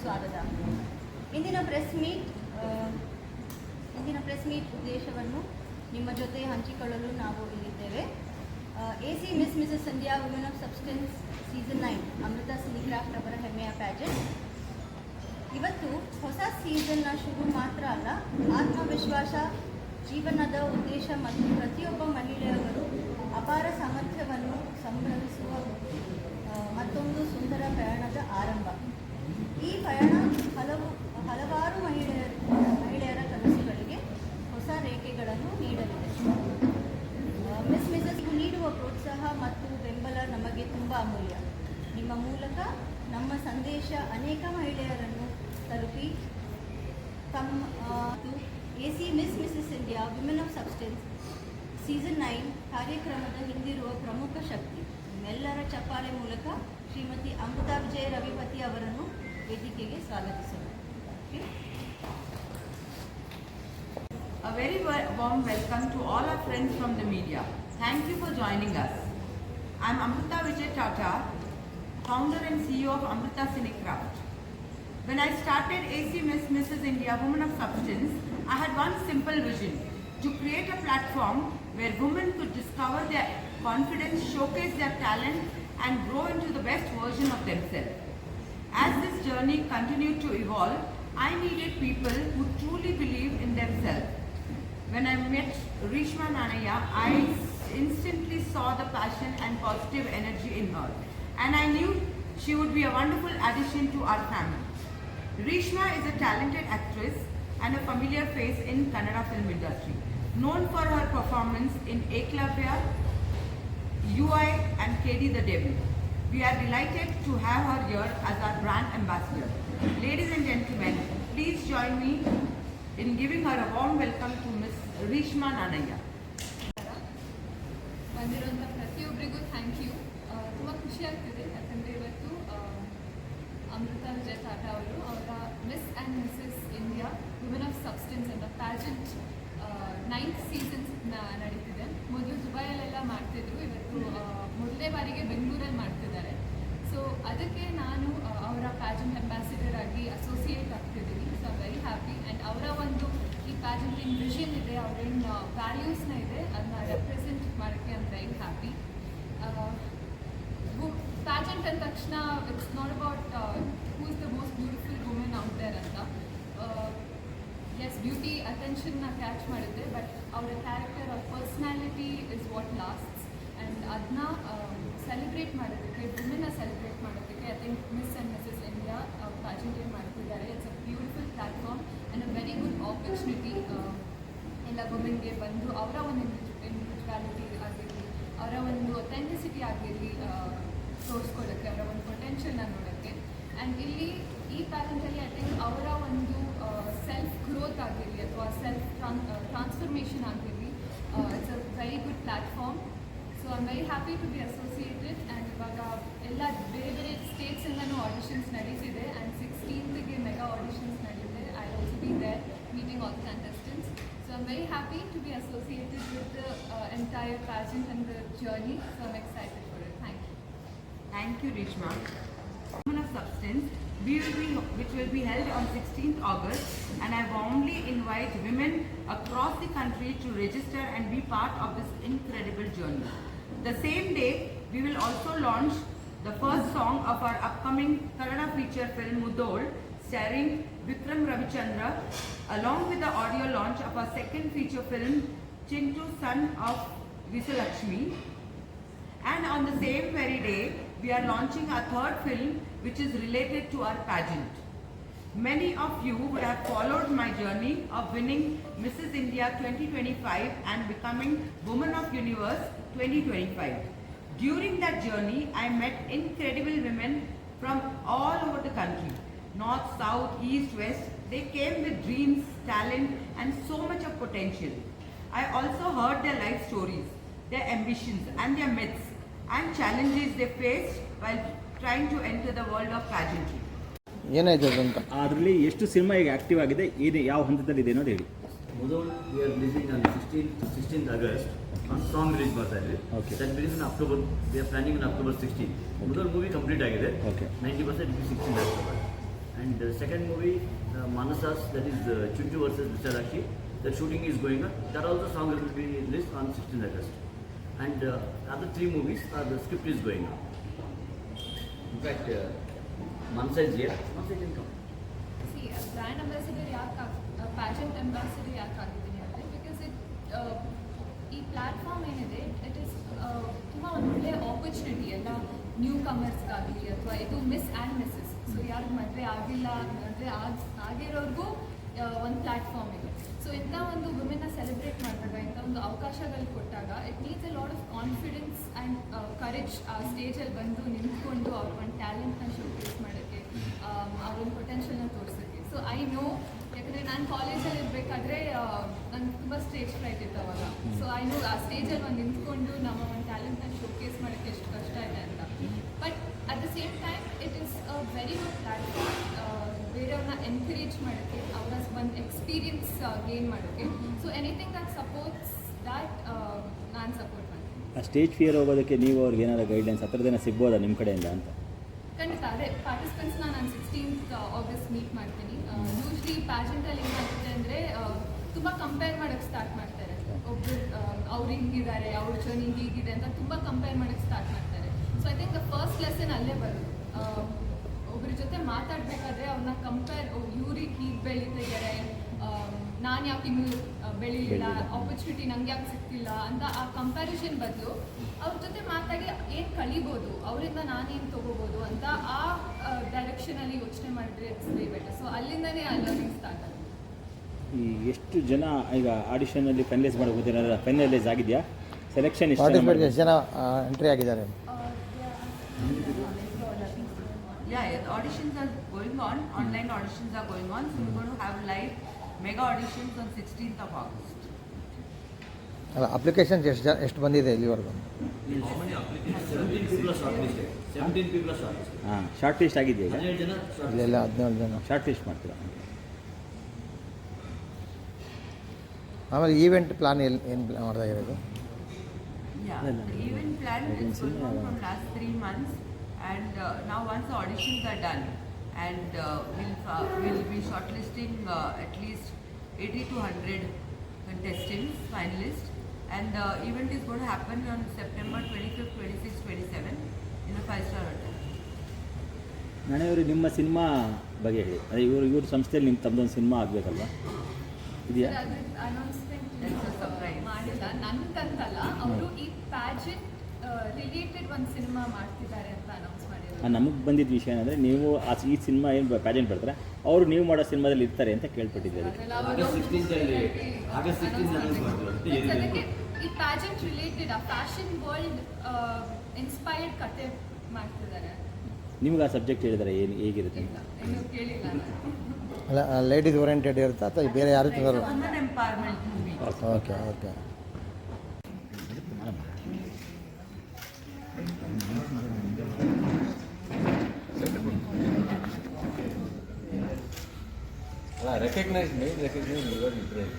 ಸ್ವಾಗತ. ಇಂದಿನ press meet ಉದ್ದೇಶವನ್ನು ನಿಮ್ಮ ಜೊತೆ ಹಂಚಿಕೊಳ್ಳಲು ನಾವು ಇಲ್ಲಿದ್ದೇವೆ. AC miss Mrs India women of substance season 9 ಅಮೃತ ಸಿನಿಕ್ರಾಫ್ಟ್ ಅವರ ಹೆಮ್ಮೆಯ ಪ್ಯಾಜೆಂಟ್. ಇವತ್ತು ಹೊಸ ಸೀಸನ್ನ ಶುರು ಮಾತ್ರ ಅಲ್ಲ, ಆತ್ಮವಿಶ್ವಾಸ, ಜೀವನದ ಉದ್ದೇಶ ಮತ್ತು ಪ್ರತಿಯೊಬ್ಬ ಮಹಿಳೆಯರು ಅಪಾರ ಸಾಮರ್ಥ್ಯವನ್ನು ಸಂಭ್ರಮಿಸುವ ಮತ್ತೊಂದು ಸುಂದರ ಪ್ರಯಾಣದ ಆರಂಭ. ಈ ಪಯಣ ಹಲವಾರು ಮಹಿಳೆಯರ ಕನಸುಗಳಿಗೆ ಹೊಸ ರೇಖೆಗಳನ್ನು ನೀಡಲಿದೆ. ಮಿಸ್ ಮಿಸಸ್ಗೂ ನೀಡುವ ಪ್ರೋತ್ಸಾಹ ಮತ್ತು ಬೆಂಬಲ ನಮಗೆ ತುಂಬ ಅಮೂಲ್ಯ. ನಿಮ್ಮ ಮೂಲಕ ನಮ್ಮ ಸಂದೇಶ ಅನೇಕ ಮಹಿಳೆಯರನ್ನು ತಲುಪಿ AC miss Mrs India women of substance season 9 ಕಾರ್ಯಕ್ರಮದ ಹಿಂದಿರುವ ಪ್ರಮುಖ ಶಕ್ತಿ. ನಿಮ್ಮೆಲ್ಲರ ಚಪ್ಪಾಳೆ ಮೂಲಕ ಶ್ರೀಮತಿ ಅಮೃತಾ ವಿಜಯ ರವಿಪತಿ ಅವರನ್ನು ವೇದಿಕೆಗೆ ಸ್ವಾಗತಿಸೋಣ. A very warm welcome to all our friends from the media. Thank you for joining us. I am Amrita Vijay Tata, founder and CEO of Amrita Cinicraft. When I started AC Miss Mrs. India Women of Substance, I had one simple vision: to create a platform where women could discover their confidence, showcase their talent and grow into the best version of themselves. As this journey continued to evolve, I needed people who truly believe in themselves. When I met Reshma Nanaya, I instantly saw the passion and positive energy in her, and I knew she would be a wonderful addition to our family. Reshma is a talented actress and a familiar face in Kannada film industry, known for her performance in Eklavya, UI and KD the Devil. We are delighted to have her here as our brand ambassador. Ladies and gentlemen, please join me in giving her a warm welcome to Miss Reshma Nanaya. ಬಂದಿರುವಂಥ ಪ್ರತಿಯೊಬ್ಬರಿಗೂ thank you. ತುಂಬ ಖುಷಿ ಆಗ್ತಿದೆ, ಯಾಕಂದರೆ ಇವತ್ತು ಅಮೃತ ವಿಜಯ್ ಟಾಟಾ ಅವರು ಅವರ miss and Mrs India women of substance ಅಂತ ಪ್ಯಾಜೆಂಟ್ 9th ಸೀಸನ್ಸ್ ನಡೀತಿದೆ. ಮೊದಲು ದುಬೈಯಲ್ಲೆಲ್ಲ ಮಾಡ್ತಿದ್ರು, ಇವತ್ತು ಮೊದಲನೇ ಬಾರಿಗೆ ಬೆಂಗಳೂರಲ್ಲಿ ಮಾಡ್ತಿದ್ದಾರೆ. ಸೊ ಅದಕ್ಕೆ ನಾನು ಅವರ ಪ್ಯಾಜೆಂಟ್ ಅಂಬಾಸಿಡರ್ ಆಗಿ ಅಸೋಸಿಯೇಟ್ ಆಗ್ತಿದ್ದೀನಿ. So I very happy. And ಅವರ ಒಂದು ಈ ಪ್ಯಾಜೆಂಟಿನ ವಿಷನ್ ಇದೆ, ಅವ್ರೇನು ವ್ಯಾಲ್ಯೂಸ್ನ ಇದೆ, ಅದನ್ನ ರೆಪ್ರೆಸೆಂಟ್ ಮಾಡೋಕ್ಕೆ ಐ ವೆರಿ ಹ್ಯಾಪಿ. ಪ್ಯಾಜೆಂಟ್ ಅಂದ ತಕ್ಷಣ it's not about who is the most beautiful women out there ಅಂತ. ಎಸ್, ಬ್ಯೂಟಿ ಅಟೆನ್ಷನ್ನ ಕ್ಯಾಚ್ ಮಾಡುತ್ತೆ, ಬಟ್ ಅವರ ಕ್ಯಾರೆಕ್ಟರ್, ಅವ್ರ personality is what lasts. And ಅದನ್ನ ಸೆಲೆಬ್ರೇಟ್ ಮಾಡೋದಕ್ಕೆ, ವುಮೆನ್ನ ಸೆಲೆಬ್ರೇಟ್ ಮಾಡೋದಕ್ಕೆ I think Miss and Mrs India pageant ಮಾಡ್ತಿದ್ದಾರೆ. It's a beautiful platform and a very good opportunity. ಎಲ್ಲ ವುಮೆನ್ಗೆ ಬಂದು ಅವರ ಒಂದು ಇಂಡಿವಿಜುವಾಲಿಟಿ ಆಗಿರಲಿ, ಅವರ ಒಂದು ಅಥೆಂಟಿಸಿಟಿ ಆಗಿರಲಿ ತೋರಿಸ್ಕೊಳ್ಳೋಕ್ಕೆ, ಅವರ ಒಂದು ಪೊಟೆನ್ಷಿಯಲ್ನ ನೋಡೋಕ್ಕೆ. ಆ್ಯಂಡ್ ಇಲ್ಲಿ ಈ ಪ್ಯಾಜೆಂಟಲ್ಲಿ ಐ ಥಿಂಕ್ ಅವರ ಒಂದು ಸೆಲ್ಫ್ ಗ್ರೋತ್ ಆಗಿರಲಿ ಅಥವಾ ಸೆಲ್ಫ್ ಟ್ರಾನ್ಸ್ಫರ್ಮೇಷನ್ ಆಗಿರಲಿ, it's a very good platform. So I am very happy to be associated. And ಇವಾಗ ಎಲ್ಲ ಬೇರೆ ಬೇರೆ ಸ್ಟೇಟ್ಸಿಂದನೂ ಆಡಿಷನ್ಸ್ ನಡೀತಿದೆ. ಆ್ಯಂಡ್ 16th ಮೆಗಾ ಆಡಿಷನ್ಸ್ ನಡೀತಿದೆ. I also be there meeting all the contestants. So I'm very happy to be associated with the entire pageant and the journey. So I'm excited for it. Thank you. Thank you, Reshma. Women of Substance, which will be held on 16th August, and I warmly invite women across the country to register and be part of this incredible journey. The same day, we will also launch the first song of our upcoming Kannada feature film Mudol, starring Vikram Ravichandra, along with the audio launch of our second feature film Chintu, son of Visalakshmi. And on the same very day, we are launching our third film, which is related to our pageant. Many of you would have followed my journey of winning Mrs. India 2025 and becoming Woman of Universe 2025. During that journey, I met incredible women from all over the country. North, South, East, West. They came with dreams, talent and so much of potential. I also heard their life stories, their ambitions and their myths and challenges they faced while trying to enter the world of pageantry. ಏನಾಯ್ತು ಅಂತ ಅದರಲ್ಲಿ ಎಷ್ಟು cinema ಈಗ active ಆಗಿದೆ, ಏನು ಯಾವ ಹಂತದಲ್ಲಿ ಇದೆ ಅನ್ನೋದು ಹೇಳಿ. Mudol, we are releasing on 16th August. Song release ಬರ್ತಾ ಇದೆ. That release in October. We are planning on October 16th. Mudol movie complete ಆಗಿದೆ. 90% it will be 16th October. And the second movie, Manasas, that is Chunju versus Vishalakshi, the shooting is going on. That also song will be released on 16th August. And other 3 movies, the script is going on. In fact, Manasa is here. Manasa can come. C brand ambassador ಯಾಕೆ ಪ್ಯಾಷಂಟ್ ambassador ಯಾಕೆ ಆಗಿದ್ದೀನಿ ಅಂದರೆ because ಈ platform ಏನಿದೆ it is ತುಂಬ ಒಂದು ಒಳ್ಳೆಯ opportunity ಎಲ್ಲ ನ್ಯೂ ಕಮರ್ಸ್ಗಾಗಲಿ ಅಥವಾ ಇದು ಮಿಸ್ ಆ್ಯಂಡ್ ಮಿಸ್ಸಸ್ ಸೊ ಯಾರು ಮದುವೆ ಆಗಿಲ್ಲ ಮದುವೆ ಆಗಿರೋರ್ಗೂ ಒಂದು ಪ್ಲ್ಯಾಟ್ಫಾರ್ಮ್ ಇದೆ ಸೊ ಇಂಥ ಒಂದು ವುಮೆನ್ನ ಸೆಲೆಬ್ರೇಟ್ ಮಾಡಿದಾಗ ಇಂಥ ಒಂದು ಅವಕಾಶಗಳು ಕೊಟ್ಟಾಗ it needs A lot of confidence and courage ಆ ಸ್ಟೇಜಲ್ಲಿ ಬಂದು ನಿಂತ್ಕೊಂಡು ಅವ್ರ ಒಂದು ಟ್ಯಾಲೆಂಟ್ನ ಶೋಕೇಸ್ ಮಾಡೋಕ್ಕೆ ಅವ್ರ ಒಂದು ಪೊಟೆನ್ಷಿಯಲ್ನ ತೋರಿಸೋಕ್ಕೆ ಸೊ ಐ ನೋ ಯಾಕಂದರೆ ನಾನು ಕಾಲೇಜಲ್ಲಿ ಇರಬೇಕಾದ್ರೆ ನನಗೆ ತುಂಬ ಸ್ಟೇಜ್ ಫ್ರೈಟ್ ಇತ್ತು ಅವಾಗ ಸೊ ಐ ನೋ ಆ ಸ್ಟೇಜಲ್ಲಿ ಒಂದು ನಿಂತ್ಕೊಂಡು ನಮ್ಮ ಒಂದು ಟ್ಯಾಲೆಂಟ್ನ ಶೋಕೇಸ್ ಮಾಡೋಕ್ಕೆ ಎಷ್ಟು ಕಷ್ಟ ಇದೆ ಅಂತ but at the same time it is a very good platform ಬೇರೆಯವ್ರನ್ನ ಎನ್ಕರೇಜ್ ಮಾಡೋಕ್ಕೆ ಅವರ ಒಂದು ಎಕ್ಸ್ಪೀರಿಯನ್ಸ್ ಗೇನ್ ಮಾಡೋಕ್ಕೆ so anything that supports that ನಾನು ಸಪೋರ್ಟ್ ಮಾಡ್ತೀನಿ. ಆ ಸ್ಟೇಜ್ ಫಿಯರ್ ಹೋಗೋದಕ್ಕೆ ನೀವು ಅವ್ರಿಗೆ ಏನಾದ್ರು ಗೈಡ್ಲೈನ್ಸ್ ಆ ಥರದ್ದೇನೋ ಸಿಗ್ಬೋದಾ ನಿಮ್ಮ ಕಡೆಯಿಂದ ಅಂತ? ಖಂಡಿತ ಅದೇ ಪಾರ್ಟಿಸಿಪೆಂಟ್ಸ್ನ ನಾನು 16th August ಮೀಟ್ ಮಾಡ್ತೀನಿ. ಯೂಶ್ವಲಿ ಪ್ಯಾಜೆಂಟಲ್ಲಿ ಏನಾಗುತ್ತೆ ಅಂದರೆ ತುಂಬ ಕಂಪೇರ್ ಮಾಡೋಕ್ಕೆ ಸ್ಟಾರ್ಟ್ ಮಾಡ್ತಾರೆ. ಒಬ್ಬರು ಅವ್ರು ಹಿಂಗಿದ್ದಾರೆ, ಅವ್ರ ಜರ್ನಿ ಹೀಗಿದೆ ಅಂತ ತುಂಬ ಕಂಪೇರ್ ಮಾಡೋಕ್ಕೆ ಸ್ಟಾರ್ಟ್ ಮಾಡ್ತಾರೆ. So I think the first lesson ಅಲ್ಲೇ ಬರೋದು. ಒಬ್ಬರ ಜೊತೆ ಮಾತಾಡಬೇಕಾದ್ರೆ ಅವ್ರನ್ನ ಕಂಪೇರ್, ಇವ್ರಿಗೆ ಹೀಗೆ ಬೆಳೀತಿದ್ದಾರೆ, ನಾನು ಯಾಕೆ ಇನ್ನೂ ಬೆಳೀಲಿಲ್ಲ, ಆಪರ್ಚುನಿಟಿ ನಂಗೆ ಯಾಕೆ ಸಿಗ್ತಿಲ್ಲ ಅಂತ ಆ ಕಂಪ್ಯಾರಿಸನ್ ಬದಲು ಅವ್ರ ಜೊತೆ ಮಾತಾಡಿ ಏನು ಕಲಿಬೋದು, ಅವರಿಂದ ನಾನೇನು ತೊಗೋಬೋದು ಅಂತ ಆ ಡೈರೆಕ್ಷನಲ್ಲಿ ಯೋಚನೆ ಮಾಡಿದ್ರೆ ಇಟ್ಸ್ ವೆರಿ ಬೆಟರ್. ಸೊ ಅಲ್ಲಿಂದನೇ ಆ ಲರ್ನಿಂಗ್ ಸ್ಟಾರ್ಟ್ ಆಗುತ್ತೆ. ಈ ಎಷ್ಟು ಜನ ಈಗ ಆಡಿಷನಲ್ಲಿ ಫೈನಲೈಸ್ ಮಾಡೋಕೆ ಫೈನಲೈಸ್ ಆಗಿದೆಯಾ? ಸೆಲೆಕ್ಷನ್ ಪಾರ್ಟಿಸಿಪೇಟ್ ಎಷ್ಟು ಜನ ಎಂಟ್ರಿ ಆಗಿದ್ದಾರೆ? Yeah, the auditions are going on. Online auditions are going on. So we're going to have live mega auditions on 16th of August. ಅಲ್ಲ, ಅಪ್ಲಿಕೇಶನ್ಸ್ ಎಷ್ಟು ಬಂದಿದೆ ಇಲ್ಲಿವರೆಗೂ? 17 people are shortlisted. 17 people are shortlisted. ಹಾಂ, short list ಆಗಿದೆಯಾ ಈಗ? 17 ಜನ shortlisted. ಇಲ್ಲ 17 ಜನ ಶಾರ್ಟ್ ಲಿಸ್ಟ್ ಮಾಡ್ತೀರಾ? ಆಮೇಲೆ ಈವೆಂಟ್ ಪ್ಲಾನ್ ಏನು ಮಾಡ್ತಾ ಇರೋದು? Yeah, the event plan is going on from last 3 months, and now once the auditions are done, and we'll be shortlisting at least 80 to 100 contestants, finalists, and the event is going to happen on September 25th, 26th, 27 in a 5-star hotel. ನಾಳೆಯವರು ನಿಮ್ಮ cinema ಬಗ್ಗೆ ಹೇಳಿ. ಅದೇ ಇವ್ರ ಸಂಸ್ಥೆಯಲ್ಲಿ ನಿಮ್ಮ ತಮ್ಮದೊಂದು cinema ಆಗಬೇಕಲ್ವಾ? ಇದೆಯಾ? That's a surprise. ಮಾಡಿಲ್ಲ, ನಂತಂತಲ್ಲ, ಅವರು ಈ ಪ್ಯಾಜೆಂಟ್ ರಿಲೇಟೆಡ್ ಒಂದು ಸಿನಿಮಾ ಮಾಡ್ತಿದ್ದಾರೆ ಅಂತ ಅನೌನ್ಸ್ ಮಾಡಿದ್ರು. ನಮಗೆ ಬಂದಿದ್ದ ವಿಷಯ ಏನಂದರೆ, ನೀವು ಈ ಸಿನಿಮಾ ಏನು ಪ್ಯಾಜೆಂಟ್ ಬರ್ತಾರೆ, ಅವರು ನೀವು ಮಾಡೋ ಸಿನಿಮಾದಲ್ಲಿ ಇರ್ತಾರೆ ಅಂತ ಕೇಳ್ಪಟ್ಟಿದ್ದಾರೆ. August 16th announce ಮಾಡ್ತೀವಿ. ಅದಕ್ಕೆ ಈ ಪ್ಯಾಜೆಂಟ್ ರಿಲೇಟೆಡ್ ಆ ಫ್ಯಾಷನ್ ವರ್ಲ್ಡ್ ಇನ್ಸ್ಪೈರ್ಡ್ ಕತೆ ಮಾಡ್ತಿದ್ದಾರೆ. ನಿಮ್ಗೆ ಆ ಸಬ್ಜೆಕ್ಟ್ ಹೇಳಿದ್ದಾರೆ ಏನು ಹೇಗಿರುತ್ತೆ ಅಂತ? ಇನ್ನೂ ಕೇಳಿಲ್ಲ ನಾನು. ಅಲ್ಲ, ಲೇಡೀಸ್ ಓರಿಯೆಂಟೆಡ್ ಇರುತ್ತಾ ಅಥವಾ ಬೇರೆ ಯಾರು It's a women empowerment movie. Okay okay. recognize, main recognize, you are different.